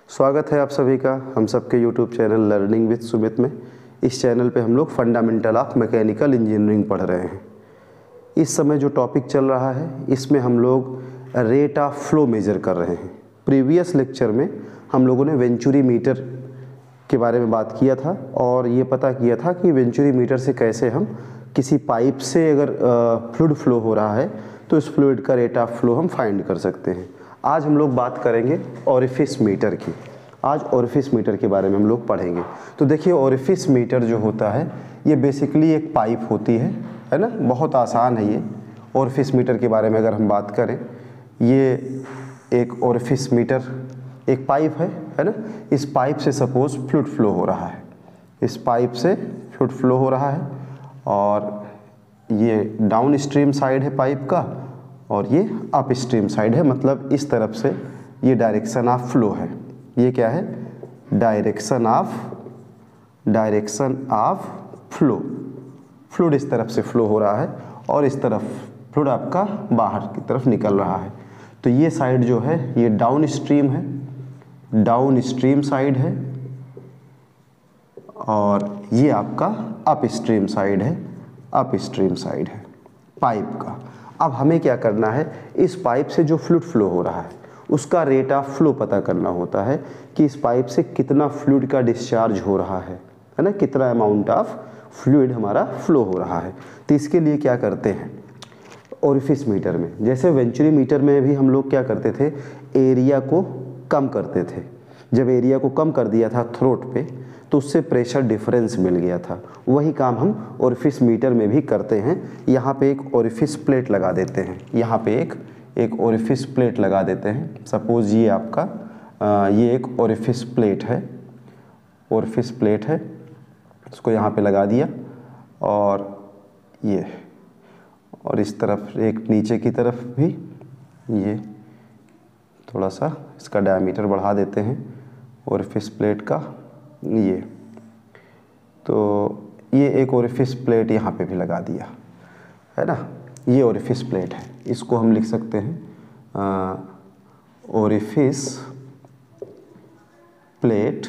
स्वागत है आप सभी का हम सबके YouTube channel learning with Sumit में। इस चैनल पे हम लोग फंडामेंटल ऑफ मैकेनिकल इंजीनियरिंग पढ़ रहे हैं। इस समय जो टॉपिक चल रहा है इसमें हम लोग रेट ऑफ फ्लो मेज़र कर रहे हैं। प्रीवियस लेक्चर में हम लोगों ने वेंचुरी मीटर के बारे में बात किया था और ये पता किया था कि वेंचुरी मीटर से कैसे हम किसी पाइप से अगर फ्लूइड फ्लो हो रहा है तो इस फ्लूइड का रेट ऑफ फ्लो हम फाइंड कर सकते हैं। आज हम लोग बात करेंगे ओरिफिस मीटर की। आज ओरिफिस मीटर के बारे में हम लोग पढ़ेंगे। तो देखिए, ओरिफिस मीटर जो होता है ये बेसिकली एक पाइप होती है ना। बहुत आसान है ये। ओरिफिस मीटर के बारे में अगर हम बात करें, ये एक ओरिफिस मीटर एक पाइप है ना। इस पाइप से सपोज फ्लूइड फ्लो हो रहा है, इस पाइप से फ्लूइड फ्लो हो रहा है और ये डाउन स्ट्रीम साइड है पाइप का और ये अप स्ट्रीम साइड है, मतलब इस तरफ से ये डायरेक्शन ऑफ फ्लो है। ये क्या है? Direction of flow. फ्लूइड इस तरफ से फ्लो हो रहा है और इस तरफ फ्लूइड आपका बाहर की तरफ निकल रहा है। तो ये साइड जो है ये डाउन स्ट्रीम है, डाउन स्ट्रीम साइड है और ये आपका अप स्ट्रीम साइड है, अप स्ट्रीम साइड है पाइप का। अब हमें क्या करना है, इस पाइप से जो फ्लूइड फ्लो हो रहा है उसका रेट ऑफ फ्लो पता करना होता है कि इस पाइप से कितना फ्लूइड का डिस्चार्ज हो रहा है ना, कितना अमाउंट ऑफ फ्लूइड हमारा फ्लो हो रहा है। तो इसके लिए क्या करते हैं ओरिफिस मीटर में, जैसे वेंचुरी मीटर में भी हम लोग क्या करते थे, एरिया को कम करते थे। जब एरिया को कम कर दिया था थ्रोट पे तो उससे प्रेशर डिफरेंस मिल गया था। वही काम हम ओरिफिस मीटर में भी करते हैं। यहाँ पे एक ओरिफिस प्लेट लगा देते हैं, यहाँ पे एक ओरिफिस प्लेट लगा देते हैं। सपोज ये आपका ये एक ओरिफिस प्लेट है, ओरिफिस प्लेट है, इसको यहाँ पे लगा दिया और ये और इस तरफ एक नीचे की तरफ भी ये थोड़ा सा इसका डायमीटर बढ़ा देते हैं ओरिफिस प्लेट का। ये तो ये एक ओरिफिस प्लेट यहाँ पे भी लगा दिया है ना। ये ओरिफिस प्लेट है, इसको हम लिख सकते हैं ओरिफिस प्लेट,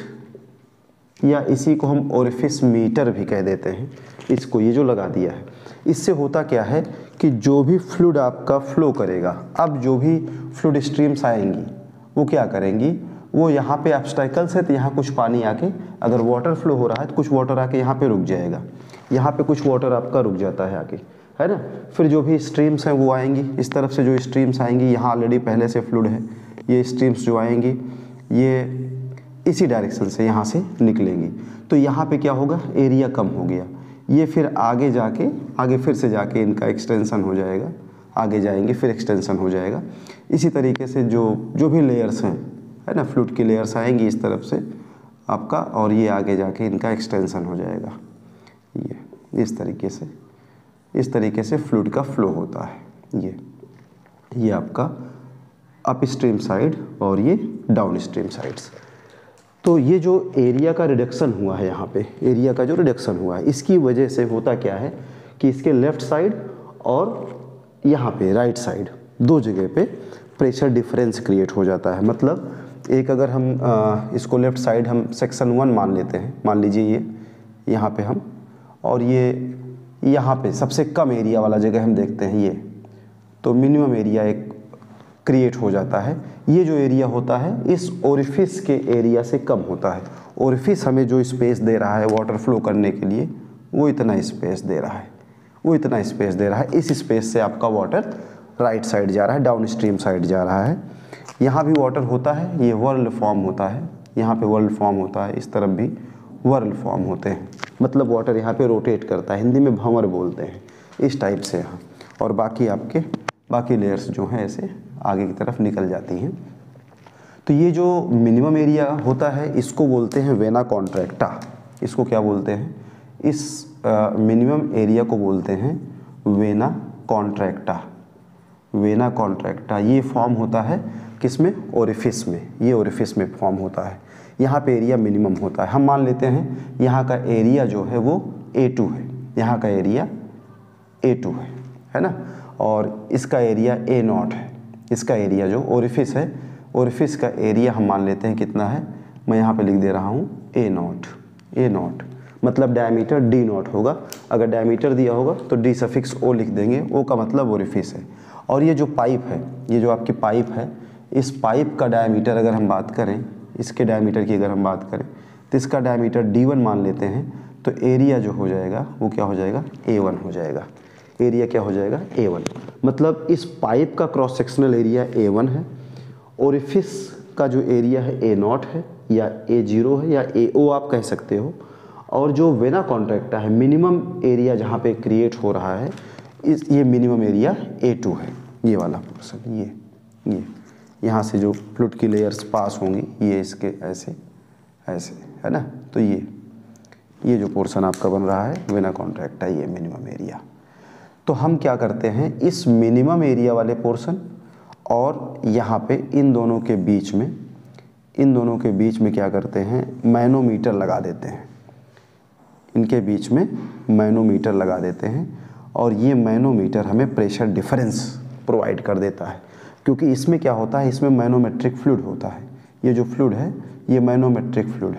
या इसी को हम ओरिफिस मीटर भी कह देते हैं इसको। ये जो लगा दिया है, इससे होता क्या है कि जो भी फ्लूइड आपका फ्लो करेगा, अब जो भी फ्लूइड स्ट्रीम्स आएंगी वो क्या करेंगी, वो यहाँ पे ऑब्स्टेकल्स है तो यहाँ कुछ पानी आके, अगर वाटर फ्लो हो रहा है तो कुछ वाटर आके यहाँ पे रुक जाएगा, यहाँ पे कुछ वाटर आपका रुक जाता है आके, है ना। फिर जो भी स्ट्रीम्स हैं वो आएंगी, इस तरफ से जो स्ट्रीम्स आएंगी, यहाँ ऑलरेडी पहले से फ्लूइड है, ये स्ट्रीम्स जो आएंगी ये इसी डायरेक्शन से यहाँ से निकलेंगी। तो यहाँ पे क्या होगा, एरिया कम हो गया। ये फिर आगे जाके आगे फिर से जाके इनका एक्सटेंशन हो जाएगा, आगे जाएंगे फिर एक्सटेंशन हो जाएगा। इसी तरीके से जो भी लेयर्स हैं है ना, फ्लूइड की लेयर्स आएंगी इस तरफ से आपका और ये आगे जाके इनका एक्सटेंशन हो जाएगा। ये इस तरीके से फ्लूइड का फ्लो होता है। ये आपका अप स्ट्रीम साइड और ये डाउन स्ट्रीम साइड्स। तो ये जो एरिया का रिडक्शन हुआ है, यहाँ पे एरिया का जो रिडक्शन हुआ है, इसकी वजह से होता क्या है कि इसके लेफ़्ट साइड और यहाँ पे राइट साइड दो जगह पे प्रेशर डिफरेंस क्रिएट हो जाता है। मतलब एक अगर हम इसको लेफ़्ट साइड हम सेक्शन 1 मान लेते हैं, मान लीजिए ये यहाँ पे हम, और ये यहाँ पे सबसे कम एरिया वाला जगह हम देखते हैं ये, तो मिनिमम एरिया एक क्रिएट हो जाता है। ये जो एरिया होता है इस ओरिफिस के एरिया से कम होता है। ओरिफिस हमें जो स्पेस दे रहा है वाटर फ्लो करने के लिए, वो इतना स्पेस दे रहा है, वो इतना स्पेस दे रहा है। इस स्पेस से आपका वाटर राइट साइड जा रहा है, डाउन स्ट्रीम साइड जा रहा है। यहाँ भी वाटर होता है, ये वर्ल फॉर्म होता है, यहाँ पे वर्ल फॉर्म होता है, इस तरफ भी वर्ल फॉर्म होते हैं। मतलब वाटर यहाँ पे रोटेट करता है, हिंदी में भंवर बोलते हैं, इस टाइप से यहाँ। और बाकी आपके बाकी लेयर्स जो हैं ऐसे आगे की तरफ निकल जाती हैं। तो ये जो मिनिमम एरिया होता है इसको बोलते हैं वेना कॉन्ट्रैक्टा। इसको क्या बोलते हैं, इस मिनिमम एरिया को बोलते हैं वेना कॉन्ट्रैक्टा। वेना कॉन्ट्रैक्टा ये फॉर्म होता है किसमें, ओरिफिस में। ये ओरिफिस में फॉर्म होता है, यहाँ पे एरिया मिनिमम होता है। हम मान लेते हैं यहाँ का एरिया जो है वो A2 है, यहाँ का एरिया A2 है ना, और इसका एरिया A0 है। इसका एरिया जो ओरिफिस है ओरिफिस का एरिया हम मान लेते हैं कितना है, मैं यहाँ पे लिख दे रहा हूँ ए नॉट, मतलब डायमीटर डी नॉट होगा। अगर डायमीटर दिया होगा तो डी सफिक्स ओ लिख देंगे, ओ का मतलब ओरिफिस है। और ये जो पाइप है, ये जो आपकी पाइप है, इस पाइप का डायमीटर अगर हम बात करें, इसके डायमीटर की अगर हम बात करें तो इसका डायमीटर D1 मान लेते हैं, तो एरिया जो हो जाएगा वो क्या हो जाएगा, A1 हो जाएगा। एरिया क्या हो जाएगा, A1। मतलब इस पाइप का क्रॉस सेक्शनल एरिया A1 है, ओरिफिस का जो एरिया है A0 है या A0 है या AO आप कह सकते हो, और जो वेना कॉन्ट्रैक्टा है मिनिमम एरिया जहाँ पे क्रिएट हो रहा है ये मिनिमम एरिया A2 है। ये वाला पोर्शन, ये यहाँ से जो फ्लूइड की लेयर्स पास होंगी ये इसके ऐसे ऐसे है ना, तो ये जो पोर्शन आपका बन रहा है वेना कॉन्ट्रैक्टा, ये मिनिमम एरिया। तो हम क्या करते हैं, इस मिनिमम एरिया वाले पोर्शन और यहाँ पे इन दोनों के बीच में क्या करते हैं, मैनोमीटर लगा देते हैं। इनके बीच में मैनोमीटर लगा देते हैं और ये मैनोमीटर हमें प्रेशर डिफरेंस प्रोवाइड कर देता है, क्योंकि इसमें क्या होता है, इसमें मैनोमेट्रिक फ्लूइड होता है। ये जो फ्लूइड है ये मैनोमेट्रिक फ्लूइड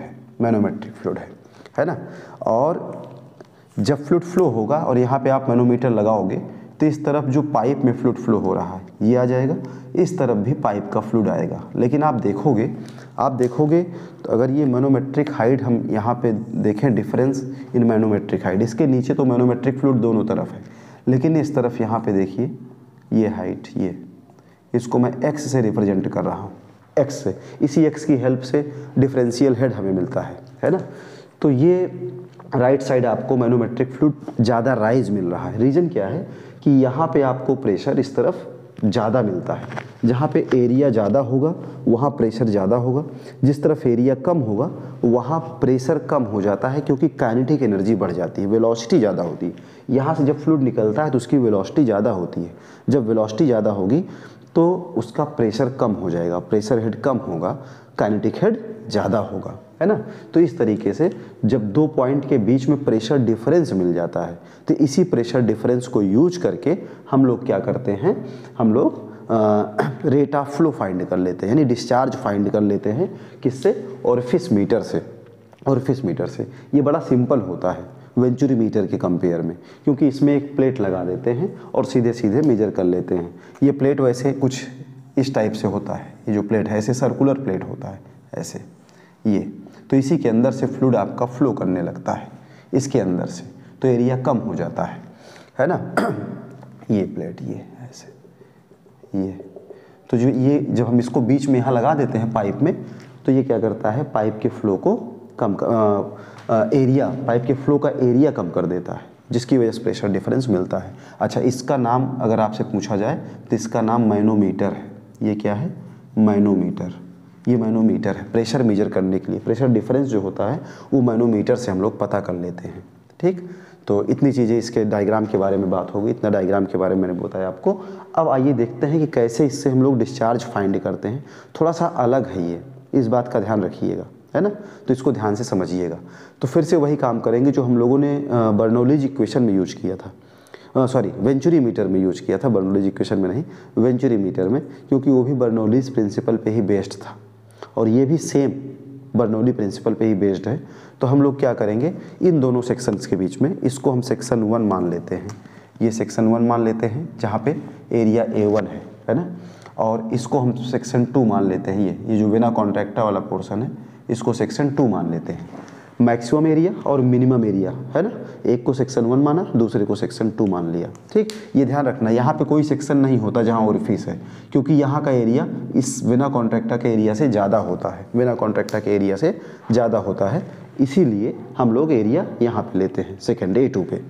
है ना। और जब फ्लूइड फ्लो होगा और यहाँ पे आप मैनोमीटर लगाओगे तो इस तरफ जो पाइप में फ्लूइड फ्लो हो रहा है ये आ जाएगा, इस तरफ भी पाइप का फ्लूइड आएगा। लेकिन आप देखोगे तो अगर ये मैनोमेट्रिक हाइट हम यहाँ पे देखें, डिफरेंस इन मैनोमेट्रिक हाइट, इसके नीचे तो मैनोमेट्रिक फ्लूइड दोनों तरफ है, लेकिन इस तरफ यहाँ पे देखिए ये हाइट, ये इसको मैं x से रिप्रेजेंट कर रहा हूँ, x से, इसी x की हेल्प से डिफरेंशियल हेड हमें मिलता है ना। तो ये राइट साइड आपको मैनोमेट्रिक फ्लूइड ज़्यादा राइज मिल रहा है। रीज़न क्या है कि यहाँ पे आपको प्रेशर इस तरफ ज़्यादा मिलता है, जहाँ पे एरिया ज़्यादा होगा वहाँ प्रेशर ज़्यादा होगा, जिस तरफ एरिया कम होगा वहाँ प्रेशर कम हो जाता है, क्योंकि काइनेटिक एनर्जी बढ़ जाती है, वेलोसिटी ज़्यादा होती है। यहाँ से जब फ्लूइड निकलता है तो उसकी वेलोसिटी ज़्यादा होती है, जब वेलोसिटी ज़्यादा होगी तो उसका प्रेशर कम हो जाएगा, प्रेशर हेड कम होगा, काइनेटिक हेड ज़्यादा होगा, है ना। तो इस तरीके से जब दो पॉइंट के बीच में प्रेशर डिफरेंस मिल जाता है तो इसी प्रेशर डिफरेंस को यूज करके हम लोग क्या करते हैं, हम लोग रेट ऑफ फ्लो फाइंड कर लेते हैं, यानी डिस्चार्ज फाइंड कर लेते हैं। किससे, ओरिफिस मीटर से। ये बड़ा सिंपल होता है वेंचुरी मीटर के कंपेयर में, क्योंकि इसमें एक प्लेट लगा देते हैं और सीधे सीधे मेजर कर लेते हैं। ये प्लेट वैसे कुछ इस टाइप से होता है, ये जो प्लेट है ऐसे सर्कुलर प्लेट होता है ऐसे, ये तो इसी के अंदर से फ्लूइड आपका फ्लो करने लगता है इसके अंदर से, तो एरिया कम हो जाता है ना। ये प्लेट ये ऐसे, ये तो जो ये जब हम इसको बीच में यहाँ लगा देते हैं पाइप में, तो ये क्या करता है, पाइप के फ्लो को पाइप के फ्लो का एरिया कम कर देता है, जिसकी वजह से प्रेशर डिफरेंस मिलता है। अच्छा, इसका नाम अगर आपसे पूछा जाए तो इसका नाम मैनोमीटर है। ये क्या है, मैनोमीटर। ये मैनोमीटर है प्रेशर मेजर करने के लिए, प्रेशर डिफरेंस जो होता है वो मैनोमीटर से हम लोग पता कर लेते हैं। ठीक, तो इतनी चीज़ें इसके डायग्राम के बारे में बात होगी, इतना डायग्राम के बारे में मैंने बताया आपको। अब आइए देखते हैं कि कैसे इससे हम लोग डिस्चार्ज फाइंड करते हैं। थोड़ा सा अलग है ये, इस बात का ध्यान रखिएगा, है ना, तो इसको ध्यान से समझिएगा। तो फिर से वही काम करेंगे जो हम लोगों ने बर्नौलीज इक्वेशन में यूज किया था, वेंचुरी मीटर में यूज किया था, बर्नौलीज इक्वेशन में नहीं, वेंचुरी मीटर में, क्योंकि वो भी बर्नौलीज प्रिंसिपल पे ही बेस्ड था और ये भी सेम बर्नौली प्रिंसिपल पे ही बेस्ड है। तो हम लोग क्या करेंगे, इन दोनों सेक्शंस के बीच में, इसको हम सेक्शन 1 मान लेते हैं, ये सेक्शन 1 मान लेते हैं जहाँ पे एरिया A1 है ना, और इसको हम सेक्शन 2 मान लेते हैं। ये जो वेना कॉन्ट्रैक्टा वाला पोर्शन है इसको सेक्शन 2 मान लेते हैं। मैक्सिमम एरिया और मिनिमम एरिया, है ना, एक को सेक्शन 1 माना, दूसरे को सेक्शन 2 मान लिया। ठीक, ये ध्यान रखना, यहाँ पे कोई सेक्शन नहीं होता जहाँ ओरिफिस है, क्योंकि यहाँ का एरिया इस वेना कॉन्ट्रैक्टा के एरिया से ज़्यादा होता है, वेना कॉन्ट्रैक्टा के एरिया से ज़्यादा होता है, इसीलिए हम लोग एरिया यहाँ पे लेते हैं सेकेंड A2 पे।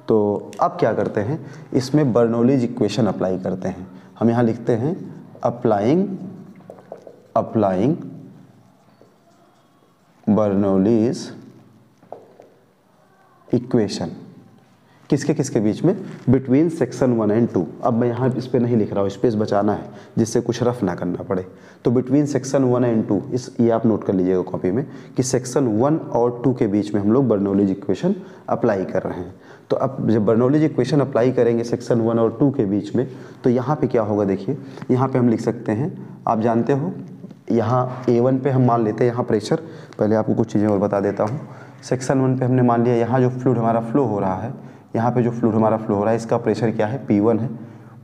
तो अब क्या करते हैं, इसमें बर्नौलीज इक्वेशन अप्लाई करते हैं। हम यहाँ लिखते हैं अप्लाइंग बर्नौलीज इक्वेशन किसके बीच में, बिटवीन सेक्शन 1 एंड 2। अब मैं यहाँ इस पे नहीं लिख रहा हूँ, स्पेस बचाना है जिससे कुछ रफ ना करना पड़े। तो बिटवीन सेक्शन 1 एंड 2, ये आप नोट कर लीजिएगा कॉपी में कि सेक्शन 1 और 2 के बीच में हम लोग बर्नौलीज इक्वेशन अप्लाई कर रहे हैं। तो अब जब बर्नौलीज इक्वेशन अप्लाई करेंगे सेक्शन 1 और 2 के बीच में, तो यहाँ पे क्या होगा, देखिए यहाँ पे हम लिख सकते हैं, आप जानते हो यहाँ A1 पे हम मान लेते हैं यहाँ प्रेशर, पहले आपको कुछ चीज़ें और बता देता हूँ। सेक्शन 1 पे हमने मान लिया यहाँ जो फ्लूइड हमारा फ्लो हो रहा है, यहाँ पे जो फ्लूइड हमारा फ्लो हो रहा है इसका प्रेशर क्या है, P1 है,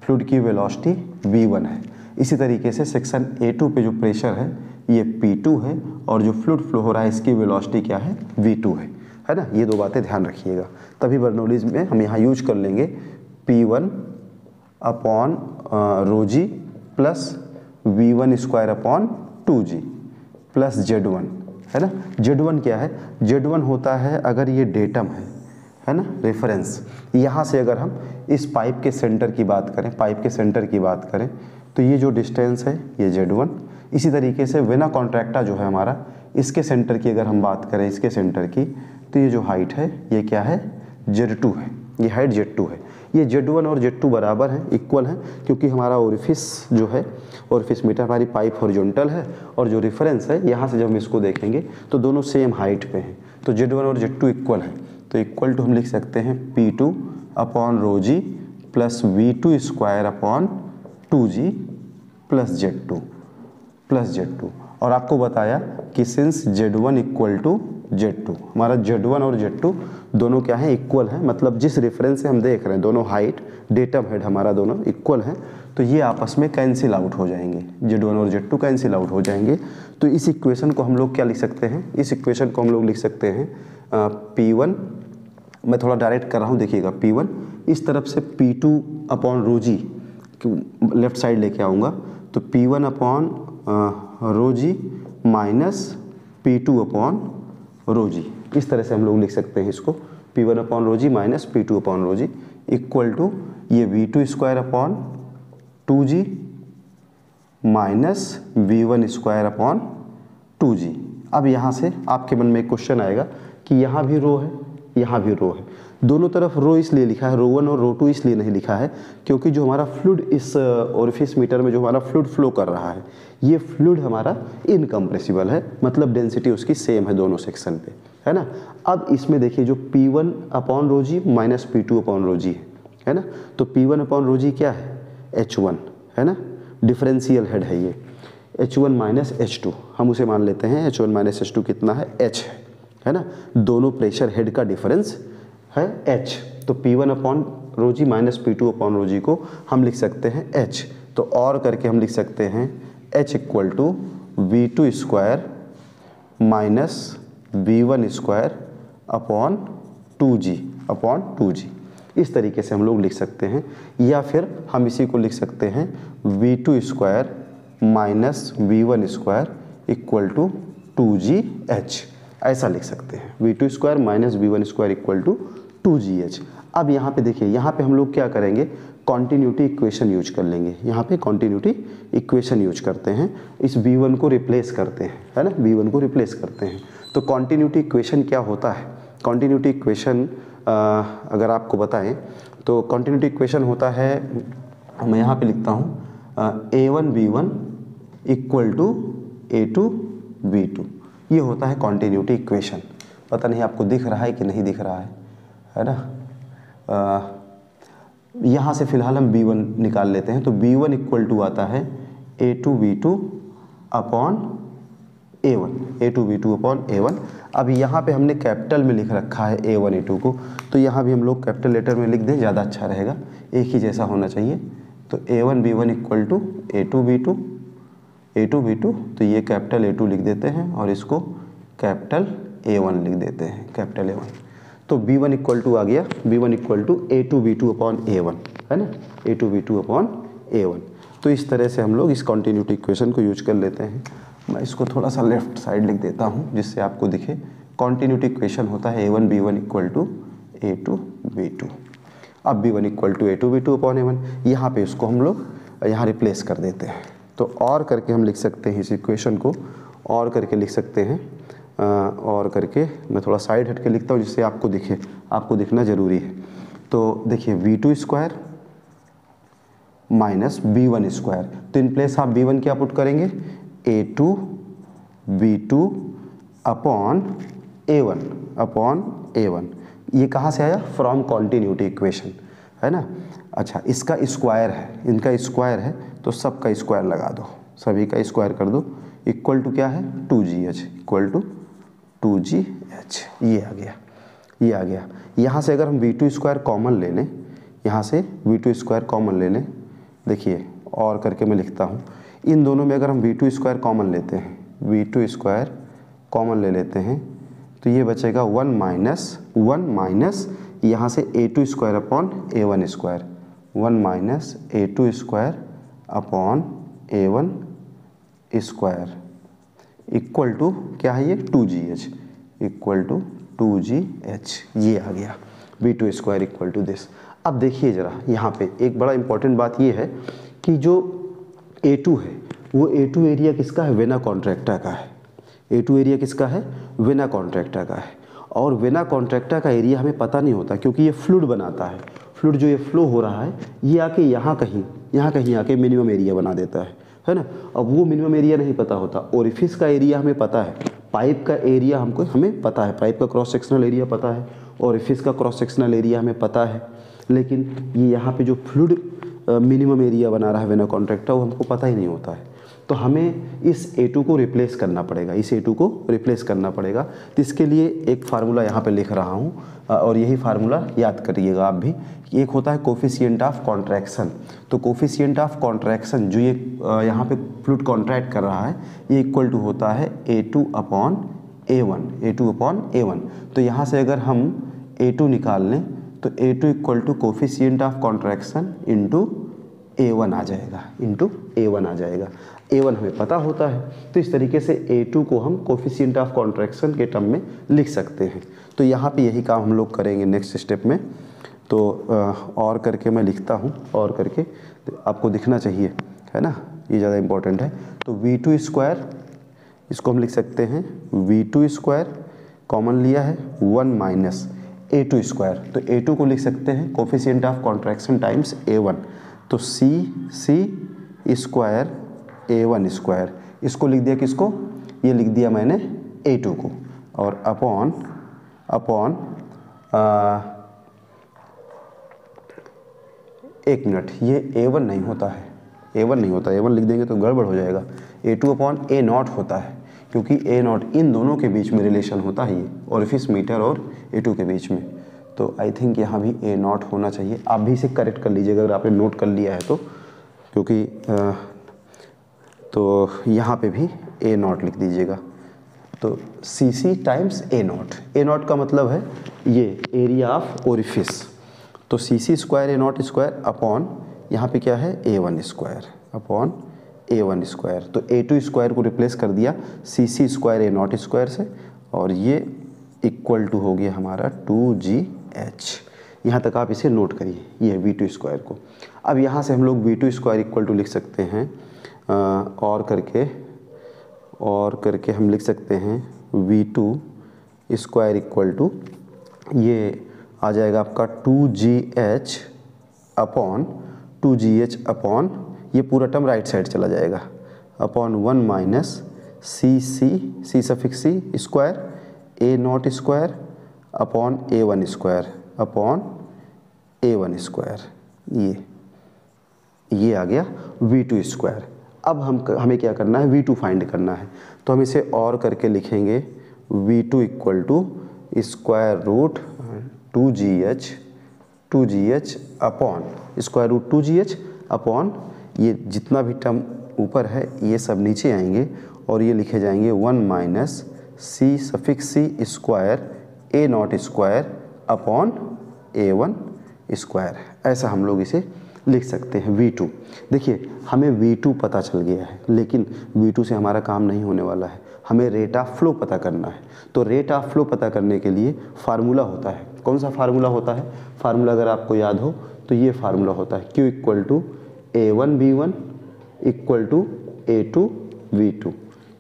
फ्लूइड की वेलोसिटी V1 है। इसी तरीके से सेक्शन A2 पे जो प्रेशर है ये P2 है और जो फ्लूइड फ्लो हो रहा है इसकी वेलोसिटी क्या है, V2 है ना। ये दो बातें ध्यान रखिएगा, तभी बर्नौलीज में हम यहाँ यूज कर लेंगे P1 upon rho g plus V1 square upon 2G plus Z1, है ना। Z1 क्या है, Z1 होता है अगर ये डेटम है ना, रेफरेंस। यहाँ से अगर हम इस पाइप के सेंटर की बात करें, पाइप के सेंटर की बात करें तो ये जो डिस्टेंस है ये Z1। इसी तरीके से वेना कॉन्ट्रैक्टा जो है हमारा, इसके सेंटर की अगर हम बात करें, इसके सेंटर की, तो ये जो हाइट है ये क्या है, Z2 है, ये हाइट Z2 है। ये Z1 और Z2 बराबर हैं, इक्वल हैं, क्योंकि हमारा ओरिफिस जो है, ओरिफिस मीटर हमारी पाइप हॉरिजॉन्टल है और जो रेफरेंस है यहाँ से जब हम इसको देखेंगे तो दोनों सेम हाइट पे हैं, तो Z1 और Z2 इक्वल हैं। तो इक्वल टू हम लिख सकते हैं P2 upon rho g plus V2 square upon 2G plus Z2। और आपको बताया कि since Z1 equal to Z2, हमारा Z1 और Z2 दोनों क्या है, इक्वल हैं, मतलब जिस रेफरेंस से हम देख रहे हैं दोनों हाइट, डेटम हेड हमारा दोनों इक्वल हैं, तो ये आपस में कैंसिल आउट हो जाएंगे, Z1 और Z2 कैंसिल आउट हो जाएंगे। तो इस इक्वेशन को हम लोग क्या लिख सकते हैं, इस इक्वेशन को हम लोग लिख सकते हैं P1, मैं थोड़ा डायरेक्ट कर रहा हूँ, देखिएगा P1 इस तरफ से P2 अपॉन रो जी लेफ्ट साइड लेके आऊँगा, तो P1 upon rho g minus P2 upon rho जी, इस तरह से हम लोग लिख सकते हैं इसको, P1 upon rho g minus P2 upon rho g equal to ये V2 square upon 2G minus V1 square upon 2G। अब यहाँ से आपके मन में एक क्वेश्चन आएगा कि यहाँ भी रो है, यहाँ भी रो है, दोनों तरफ रो इसलिए लिखा है, रो1 और रो2 इसलिए नहीं लिखा है क्योंकि जो हमारा फ्लूइड इस ओरिफिस मीटर में जो हमारा फ्लूइड फ्लो कर रहा है, ये फ्लूइड हमारा इनकम्प्रेसिबल है, मतलब डेंसिटी उसकी सेम है दोनों सेक्शन पे, है ना। अब इसमें देखिए जो P1 upon rho g minus P2 upon rho जी है ना, तो P1 अपॉन रो जी क्या है, H1 है ना, डिफरेंशियल हेड है ये, H1 माइनस H2 हम उसे मान लेते हैं, H1 माइनस H2 कितना है, H है ना, दोनों प्रेशर हेड का डिफरेंस है H। तो P1 upon rho g minus P2 upon rho जी को हम लिख सकते हैं H, तो और करके हम लिख सकते हैं H equal to V2 square minus V1 square upon 2G। इस तरीके से हम लोग लिख सकते हैं, या फिर हम इसी को लिख सकते हैं V2 square minus V1 square equal to 2GH, ऐसा लिख सकते हैं, V2 square minus V1 square equal to 2GH। अब यहाँ पे देखिए, यहाँ पे हम लोग क्या करेंगे, कॉन्टिन्यूटी इक्वेशन यूज कर लेंगे, यहाँ पे कॉन्टिन्यूटी इक्वेशन यूज करते हैं, इस V1 को रिप्लेस करते हैं, है ना, V1 को रिप्लेस करते हैं। तो कॉन्टिन्यूटी इक्वेशन क्या होता है, कॉन्टिन्यूटी इक्वेशन अगर आपको बताएं तो कॉन्टिन्यूटी इक्वेशन होता है, मैं यहाँ पे लिखता हूँ A1B1 इक्वल टू A2B2, ये होता है कॉन्टिन्यूटी इक्वेशन। पता नहीं आपको दिख रहा है कि नहीं दिख रहा है ना। यहाँ से फिलहाल हम B1 निकाल लेते हैं, तो B1 इक्वल टू आता है A2B2 upon A1 upon A1। अब यहाँ पे हमने कैपिटल में लिख रखा है A1 A2 को, तो यहाँ भी हम लोग कैपिटल लेटर में लिख दें, ज़्यादा अच्छा रहेगा, एक ही जैसा होना चाहिए। तो A1B1 इक्वल टू A2B2, तो ये कैपिटल A2 लिख देते हैं और इसको कैपिटल A1 लिख देते हैं, कैपिटल A1। तो B1 इक्वल टू आ गया, B1 equal to A2B2 upon A1, है ना, A2B2 अपॉन A1। तो इस तरह से हम लोग इस कॉन्टिन्यूटी इक्वेशन को यूज कर लेते हैं। मैं इसको थोड़ा सा लेफ्ट साइड लिख देता हूँ जिससे आपको दिखे, कॉन्टिन्यूटी इक्वेशन होता है A1B1 इक्वल टू A2B2। अब B1 equal to A2B2 upon A1, यहाँ पे इसको हम लोग यहाँ रिप्लेस कर देते हैं, तो और करके हम लिख सकते हैं इस इक्वेशन को, और करके लिख सकते हैं, और करके मैं थोड़ा साइड हट के लिखता हूँ जिससे आपको दिखे, आपको दिखना ज़रूरी है। तो देखिए V2 square minus B1 square, तो इन प्लेस आप B1 क्या पुट करेंगे, A2B2 अपॉन A1, ये कहाँ से आया, फ्रॉम कॉन्टिन्यूटी इक्वेशन, है ना। अच्छा, इसका स्क्वायर है, इनका स्क्वायर है, तो सबका स्क्वायर लगा दो, सभी का स्क्वायर कर दो, इक्वल टू क्या है 2GH इक्वल टू 2GH। ये आ गया, ये आ गया। यहाँ से अगर हम V2 स्क्वायर कॉमन ले लें, यहाँ से V2 स्क्वायर कॉमन ले लें, देखिए और करके मैं लिखता हूँ, इन दोनों में अगर हम V2 स्क्वायर कॉमन लेते हैं, V2 स्क्वायर कॉमन ले लेते हैं, तो ये बचेगा 1 माइनस यहाँ से A2 square upon A1 square, 1 minus A2 square upon A1 square equal to क्या है ये 2GH इक्वल टू 2GH। ये आ गया V2 square equal to this. अब देखिए ज़रा यहाँ पे एक बड़ा इंपॉर्टेंट बात ये है कि जो A2 है वो A2 एरिया किसका है, वेना कॉन्ट्रैक्टा का है। A2 एरिया किसका है, वेना कॉन्ट्रैक्टा का है। और वेना कॉन्ट्रैक्टा का एरिया हमें पता नहीं होता क्योंकि ये फ्लूइड बनाता है। फ्लूइड जो ये फ्लो हो रहा है ये आके यहाँ कहीं आके मिनिमम एरिया बना देता है ना। अब वो मिनिमम एरिया नहीं पता होता। ओरिफिस का एरिया हमें पता है, पाइप का एरिया हमें पता है, पाइप का क्रॉस सेक्शनल एरिया पता है, ओरिफिस का क्रॉस सेक्शनल एरिया हमें पता है, लेकिन ये यहाँ पे जो फ्लूइड मिनिमम एरिया बना रहा है वेना कॉन्ट्रैक्टा वो हमको पता ही नहीं होता है। तो हमें इस A2 को रिप्लेस करना पड़ेगा, इस A2 को रिप्लेस करना पड़ेगा। तो इसके लिए एक फार्मूला यहाँ पे लिख रहा हूँ और यही फार्मूला याद करिएगा आप भी। एक होता है कोफिशिएंट ऑफ कॉन्ट्रैक्शन। तो कोफिशिएंट ऑफ कॉन्ट्रैक्शन जो ये यहाँ पे फ्लूइड कॉन्ट्रैक्ट कर रहा है ये इक्वल टू होता है A2 अपॉन A1। तो यहाँ से अगर हम A2 निकाल लें तो A2 equal to coefficient of contraction into A1 आ जाएगा, A1 हमें पता होता है। तो इस तरीके से A2 को हम कोफिशिएंट ऑफ कॉन्ट्रैक्शन के टर्म में लिख सकते हैं। तो यहाँ पे यही काम हम लोग करेंगे नेक्स्ट स्टेप में। तो और करके मैं लिखता हूँ, और करके आपको दिखना चाहिए, है ना, ये ज़्यादा इम्पोर्टेंट है। तो V2 स्क्वायर इसको हम लिख सकते हैं, V2 स्क्वायर कॉमन लिया है 1 माइनस A2 स्क्वायर। तो A2 को लिख सकते हैं coefficient of contraction times A1। तो C स्क्वायर A1 स्क्वायर, इसको लिख दिया किसको, ये लिख दिया मैंने A2 को, और अपॉन एक मिनट, ये A1 नहीं होता है, A1 लिख देंगे तो गड़बड़ हो जाएगा। A2 अपॉन A0 होता है, क्योंकि A0 इन दोनों के बीच में रिलेशन होता है, ये ओरिफिस मीटर और A2 के बीच में। तो आई थिंक यहाँ भी A0 होना चाहिए। आप भी इसे करेक्ट कर लीजिएगा अगर आपने नोट कर लिया है तो, क्योंकि तो यहाँ पे भी A0 लिख दीजिएगा। तो CC टाइम्स A0 का मतलब है ये एरिया ऑफ ओरिफिस। तो CC square A0 square upon यहाँ पे क्या है A1 square upon A1 square. तो A2 स्क्वायर को रिप्लेस कर दिया CC स्क्वायर A0 स्क्वायर से, और ये इक्वल टू हो गया हमारा 2GH। यहाँ तक आप इसे नोट करिए, ये V2 स्क्वायर को। अब यहाँ से हम लोग V2 स्क्वायर इक्वल टू लिख सकते हैं, और करके हम लिख सकते हैं V2 स्क्वायर इक्वल टू, ये आ जाएगा आपका 2GH अपॉन ये पूरा टर्म राइट साइड चला जाएगा, upon 1 minus C suffix C square A0 square upon A1 square. ये आ गया V2 स्क्वायर। अब हमें क्या करना है, V2 फाइंड करना है। तो हम इसे और करके लिखेंगे V2 equal to square root 2GH upon square root 2GH upon ये जितना भी टर्म ऊपर है ये सब नीचे आएंगे, और ये लिखे जाएंगे 1 minus C suffix C square A0 square upon A1 square. ऐसा हम लोग इसे लिख सकते हैं V2। देखिए हमें V2 पता चल गया है, लेकिन V2 से हमारा काम नहीं होने वाला है, हमें रेट ऑफ फ्लो पता करना है। तो रेट ऑफ फ्लो पता करने के लिए फार्मूला होता है। कौन सा फार्मूला होता है? फार्मूला अगर आपको याद हो तो ये फार्मूला होता है Q equal to A1B1 equal to A2V2।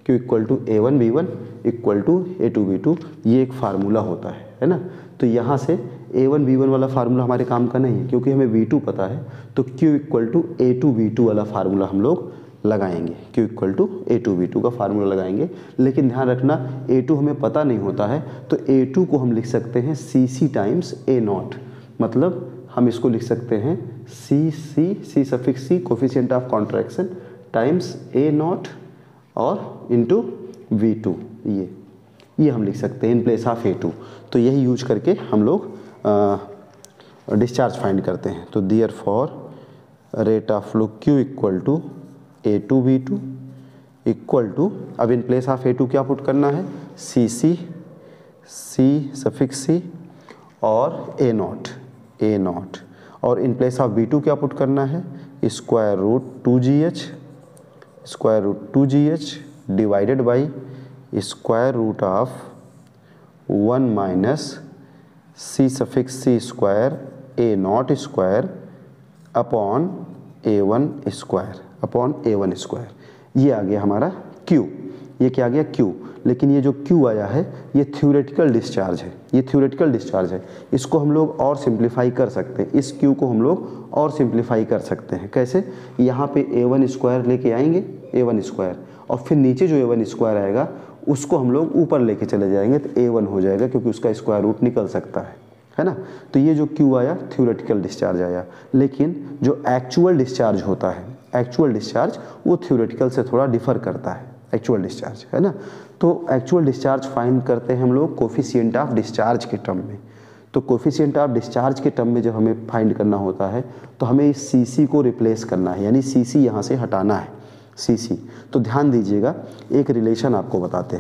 Q equal to A1B1 equal to A2V2, ये एक फार्मूला होता है ना। तो यहाँ से A1B1 वाला फार्मूला हमारे काम का नहीं है, क्योंकि हमें V2 पता है। तो Q इक्वल टू A2V2 वाला फार्मूला हम लोग लगाएंगे, Q इक्वल टू A2V2 का फार्मूला लगाएंगे। लेकिन ध्यान रखना A2 हमें पता नहीं होता है, तो A2 को हम लिख सकते हैं CC टाइम्स A0। मतलब हम इसको लिख सकते हैं C suffix C coefficient of contraction times A0 और इंटू V2, ये हम लिख सकते हैं इन प्लेस ऑफ A2। तो यही यूज करके हम लोग डिस्चार्ज फाइंड करते हैं। तो therefore rate of flow Q equal to A2V2 equal to, अब इन प्लेस ऑफ A2 क्या पुट करना है, CC, C और A0, और इन प्लेस ऑफ V2 क्या पुट करना है, square root 2GH divided by square root of 1 minus C square A0 square upon A1 square. ये आ गया हमारा Q। ये क्या आ गया Q। लेकिन ये जो Q आया है ये थ्योरेटिकल डिस्चार्ज है, इसको हम लोग और सिंप्लीफाई कर सकते हैं। इस Q को हम लोग और सिंप्लीफाई कर सकते हैं। कैसे, यहाँ पे A1 स्क्वायर लेके आएंगे, A1 स्क्वायर, और फिर नीचे जो A1 स्क्वायर आएगा उसको हम लोग ऊपर लेके चले जाएंगे तो A1 हो जाएगा, क्योंकि उसका स्क्वायर रूट निकल सकता है ना। तो ये जो Q आया थ्योरेटिकल डिस्चार्ज आया। लेकिन जो एक्चुअल डिस्चार्ज होता है, एक्चुअल डिस्चार्ज वो थ्योरेटिकल से थोड़ा डिफर करता है, एक्चुअल डिस्चार्ज, है ना। तो एक्चुअल डिस्चार्ज फाइंड करते हैं हम लोग कोफिशिएंट ऑफ डिस्चार्ज के टर्म में। तो कोफिशिएंट ऑफ डिस्चार्ज के टर्म में जब हमें फाइंड करना होता है तो हमें इस CC को रिप्लेस करना है, यानी CC यहाँ से हटाना है, CC। तो ध्यान दीजिएगा, एक रिलेशन आपको बताते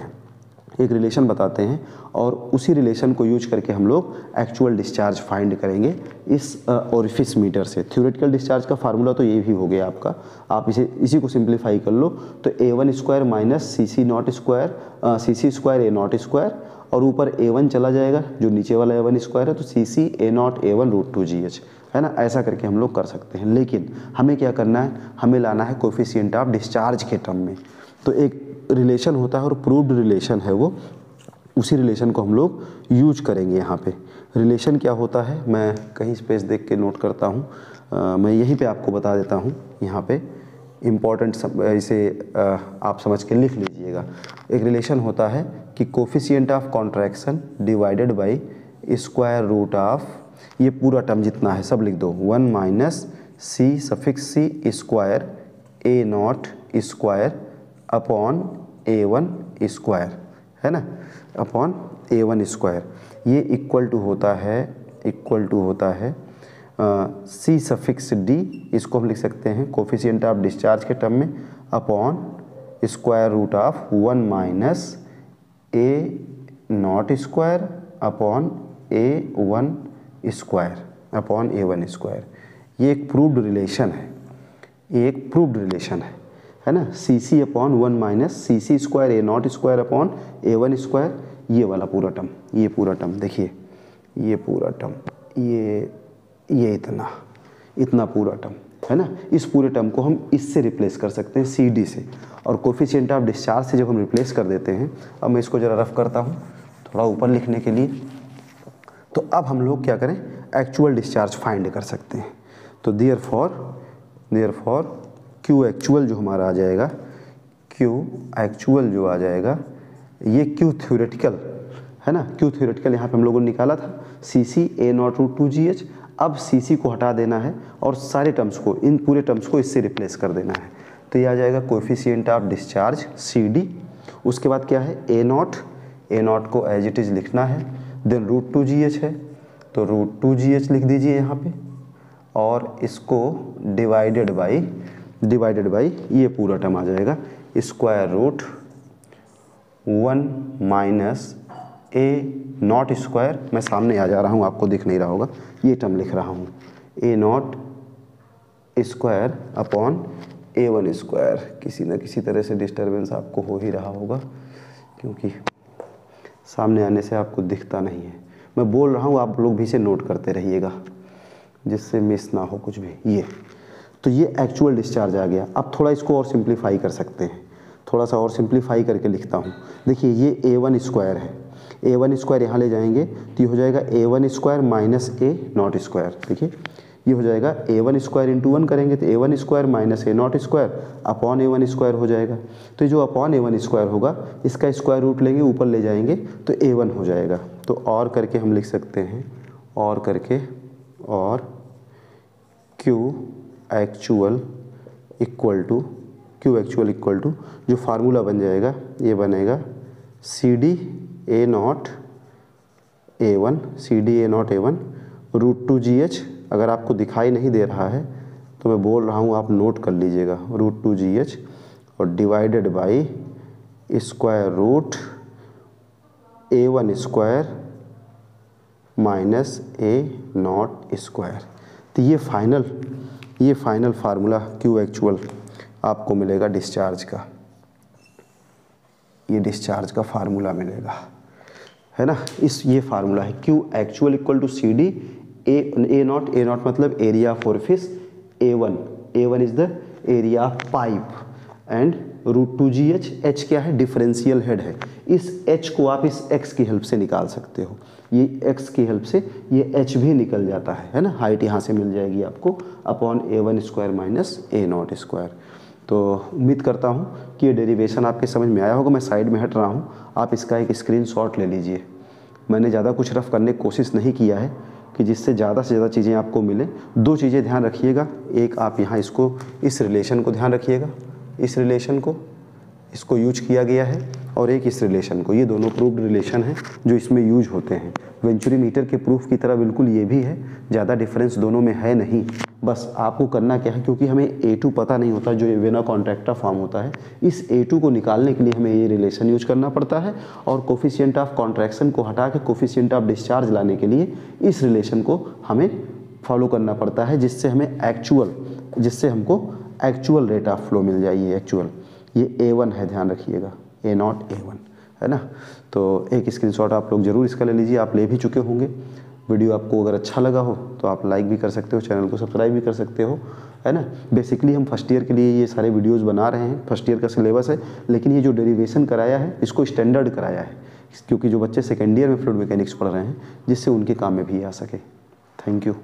हैं, और उसी रिलेशन को यूज करके हम लोग एक्चुअल डिस्चार्ज फाइंड करेंगे इस ओरिफिस मीटर से। थ्योरेटिकल डिस्चार्ज का फार्मूला तो ये भी हो गया आपका, आप इसी को सिंप्लीफाई कर लो। तो A1 square minus CC square A0 square, और ऊपर A1 चला जाएगा, जो नीचे वाला A1 स्क्वायर है, तो CC A0 A1 root 2GH, है ना। ऐसा करके हम लोग कर सकते हैं। लेकिन हमें क्या करना है, हमें लाना है कोफिशिएंट ऑफ डिस्चार्ज के टर्म में। तो एक रिलेशन होता है और प्रूव्ड रिलेशन है वो, उसी रिलेशन को हम लोग यूज करेंगे यहाँ पे। रिलेशन क्या होता है, मैं कहीं स्पेस देख के नोट करता हूँ, मैं यहीं पे आपको बता देता हूँ। यहाँ पे इम्पॉर्टेंट इसे आप समझ के लिख लीजिएगा। एक रिलेशन होता है कि coefficient of contraction divided by square root of, ये पूरा टर्म जितना है सब लिख दो, 1 minus C square A0 square upon A1 square, है ना, अपॉन A1 स्क्वायर। ये इक्वल टू होता है C इसको हम लिख सकते हैं कोफिशिएंट ऑफ डिस्चार्ज के टर्म में, upon square root of 1 minus A0 square upon A1 square, ये एक प्रूव्ड रिलेशन है ना। CC upon 1 minus CC square A0 square upon A1 square, ये वाला पूरा टर्म देखिए, ये पूरा टर्म, ये इतना पूरा टर्म, है ना। इस पूरे टर्म को हम इससे रिप्लेस कर सकते हैं, CD से, और कोफिशिएंट ऑफ डिस्चार्ज से जब हम रिप्लेस कर देते हैं, अब मैं इसको ज़रा रफ करता हूँ थोड़ा ऊपर लिखने के लिए। तो अब हम लोग क्या करें, एक्चुअल डिस्चार्ज फाइंड कर सकते हैं। तो देयरफॉर Q एक्चुअल जो हमारा आ जाएगा, ये Q थ्योरेटिकल, है ना। Q थ्योरेटिकल यहाँ पे हम लोगों ने निकाला था, CC A0 रूट 2GH। अब CC को हटा देना है और सारे टर्म्स को, इन पूरे टर्म्स को इससे रिप्लेस कर देना है। तो ये आ जाएगा कोएफिशिएंट ऑफ डिस्चार्ज CD। उसके बाद क्या है, A0 को एज इट इज़ लिखना है, देन रूट 2GH है, तो रूट 2GH लिख दीजिए यहाँ पे, और इसको डिवाइडेड बाई ये पूरा टर्म आ जाएगा, square root 1 minus A0 square, मैं सामने आ जा रहा हूँ, आपको दिख नहीं रहा होगा, ये टर्म लिख रहा हूँ, A0 square upon A1 square. किसी न किसी तरह से डिस्टर्बेंस आपको हो ही रहा होगा, क्योंकि सामने आने से आपको दिखता नहीं है। मैं बोल रहा हूँ, आप लोग भी इसे नोट करते रहिएगा जिससे मिस ना हो कुछ भी। ये तो ये एक्चुअल डिस्चार्ज आ गया। अब थोड़ा इसको और सिंप्लीफाई कर सकते हैं, थोड़ा सा और सिंप्लीफाई करके लिखता हूँ। देखिए ये A1 स्क्वायर है, A1 स्क्वायर यहाँ ले जाएंगे तो ये हो जाएगा A1 square minus A0 square. देखिए ये हो जाएगा A1 स्क्वायर इंटू 1 करेंगे तो A1 square minus A0 square upon A1 square हो जाएगा। तो जो अपॉन A1 स्क्वायर होगा इसका स्क्वायर रूट लेंगे, ऊपर ले जाएंगे तो A1 हो जाएगा। तो और करके हम लिख सकते हैं, और Q actual equal to Q actual equal to, जो फार्मूला बन जाएगा ये बनेगा C D A nought A1 C D A nought A1 √2GH। अगर आपको दिखाई नहीं दे रहा है तो मैं बोल रहा हूँ, आप नोट कर लीजिएगा, √2GH और divided by square root A1 square minus A0 square. तो ये फाइनल फार्मूला क्यू एक्चुअल आपको मिलेगा डिस्चार्ज का, ये डिस्चार्ज का फार्मूला मिलेगा, है ना। ये फार्मूला है Q actual equal to C D A not मतलब area of orifice, A1 is the area of pipe and √2GH, H क्या है, डिफरेंशियल हेड है। इस H को आप इस X की हेल्प से निकाल सकते हो, ये X की हेल्प से ये H भी निकल जाता है ना, हाइट यहाँ से मिल जाएगी आपको upon A1 square minus A0 square. तो उम्मीद करता हूँ कि ये डेरिवेशन आपके समझ में आया होगा। मैं साइड में हट रहा हूँ, आप इसका एक स्क्रीनशॉट ले लीजिए। मैंने ज़्यादा कुछ रफ करने की कोशिश नहीं किया है कि जिससे ज़्यादा से ज़्यादा चीज़ें आपको मिले। दो चीज़ें ध्यान रखिएगा, एक आप यहाँ इसको इस रिलेशन को ध्यान रखिएगा, इस रिलेशन को इसको यूज किया गया है, और एक इस रिलेशन को, ये दोनों प्रूव्ड रिलेशन है जो इसमें यूज होते हैं। वेंचुरी मीटर के प्रूफ की तरह बिल्कुल ये भी है, ज़्यादा डिफरेंस दोनों में है नहीं। बस आपको करना क्या है, क्योंकि हमें A2 पता नहीं होता जो वेना कॉन्ट्रैक्टा फॉर्म होता है, इस A2 को निकालने के लिए हमें ये रिलेशन यूज करना पड़ता है, और कोफिशिएंट ऑफ कॉन्ट्रैक्शन को हटा के कोफिशिएंट ऑफ डिस्चार्ज लाने के लिए इस रिलेशन को हमें फॉलो करना पड़ता है, जिससे हमको एक्चुअल रेट ऑफ फ्लो मिल जाए। ये एक्चुअल, ये A1 है, ध्यान रखिएगा, A0 A1 है ना। तो एक स्क्रीनशॉट आप लोग जरूर इसका ले लीजिए, आप ले भी चुके होंगे। वीडियो आपको अगर अच्छा लगा हो तो आप लाइक भी कर सकते हो, चैनल को सब्सक्राइब भी कर सकते हो, है ना। बेसिकली हम फर्स्ट ईयर के लिए ये सारे वीडियोस बना रहे हैं, फर्स्ट ईयर का सिलेबस है, लेकिन ये जो डेरिवेशन कराया है इसको स्टैंडर्ड कराया है, क्योंकि जो बच्चे सेकेंड ईयर में फ्लूइड मैकेनिक्स पढ़ रहे हैं, जिससे उनके काम में भी आ सके। Thank you.